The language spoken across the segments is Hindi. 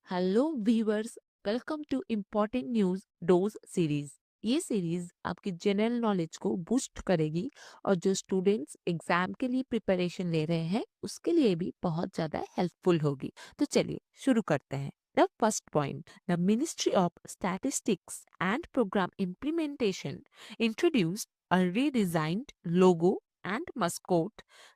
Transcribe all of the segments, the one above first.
Hello viewers, welcome to important news dose series. ये सीरीज आपकी जनरल नॉलेज को बूस्ट करेगी और जो स्टूडेंट्स एग्जाम के लिए प्रिपरेशन ले रहे हैं उसके लिए भी बहुत ज्यादा हेल्पफुल होगी। तो चलिए शुरू करते हैं। The first point, the ministry of statistics and programme implementation introduced a redesigned logo and mascot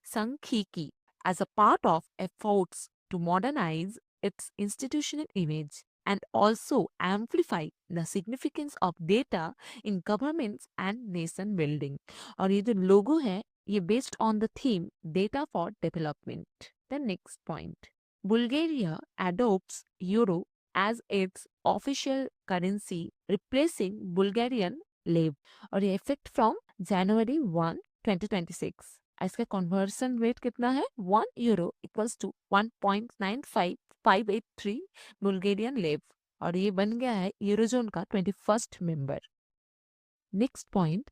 Sankhiki as a part of efforts to modernize its institutional image and also amplify the significance of data in governments and nation building। और ये जो लोगो है ये based on the theme data for development. The next point, Bulgaria adopts euro as its official currency replacing Bulgarian lev और ये इफेक्ट फ्रॉम जनवरी 1 2026। इसका कन्वर्सन रेट कितना है? 1 यूरो इक्वल्स टू 1.95583 बुल्गारियन लेव और ये बन गया है यूरोजोन का 21st member. Next point,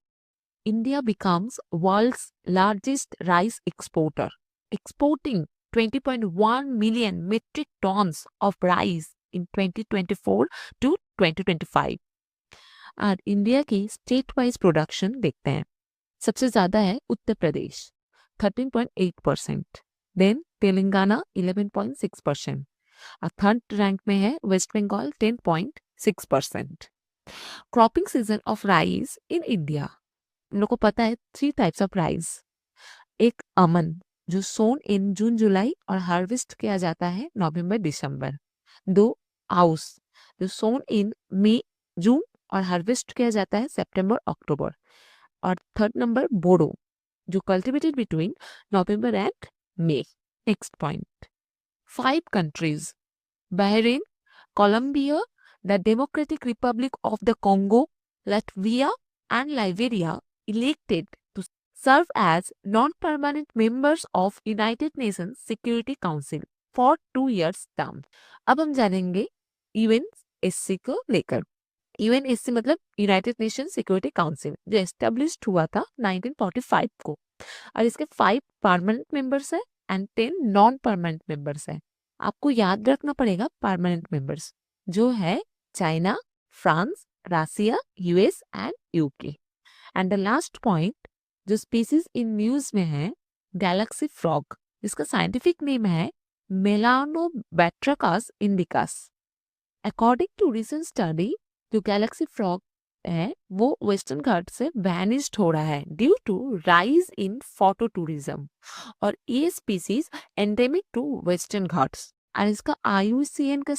India becomes world's largest rice exporter, exporting 20.1 million metric tons of rice in 2024 to 2025। और इंडिया की स्टेट वाइज प्रोडक्शन देखते हैं। सबसे ज्यादा है उत्तर प्रदेश 13.8%, देन तेलंगाना 11.6% और थर्ड रैंक में है West Bengal 10.6%। Cropping season of rice in India, हम लोग को पता है 3 टाइप्स ऑफ राइस। एक अमन जो सोन इन जून जुलाई और हार्वेस्ट किया जाता है नवंबर दिसंबर। 2 आउस जो सोन इन मई जून और हार्वेस्ट किया जाता है सितंबर अक्टूबर। और थर्ड नंबर बोडो जो cultivated between November and May. Next point, 5 countries Bahrain, Colombia, the Democratic Republic of the Congo, Latvia and Liberia elected to serve as non-permanent members of United Nations Security Council for 2 years term। अब हम जानेंगे यूएनएससी को लेकर। यूएनएससी मतलब यूनाइटेड नेशन सिक्योरिटी काउंसिल जो एस्टेब्लिश्ड हुआ था 1945 को और इसके 5 परमानेंट मेंबर्स है एंड 10 नॉन परमानेंट मेंबर्स है। आपको याद रखना पड़ेगा परमानेंट मेंबर्स जो है China, France, Russia, US and UK. And the last point, जो स्पीसीज इन न्यूज में है गैलेक्सी फ्रॉग जिसका साइंटिफिक नेम है Melanobatrachus indicus. According to recent study जो गैलेक्सी फ्रॉग है वो वेस्टर्न घाट से वैनिश्ड हो रहा है due to rise in photo tourism और ये species endemic to Western Ghats और इसका IUCN का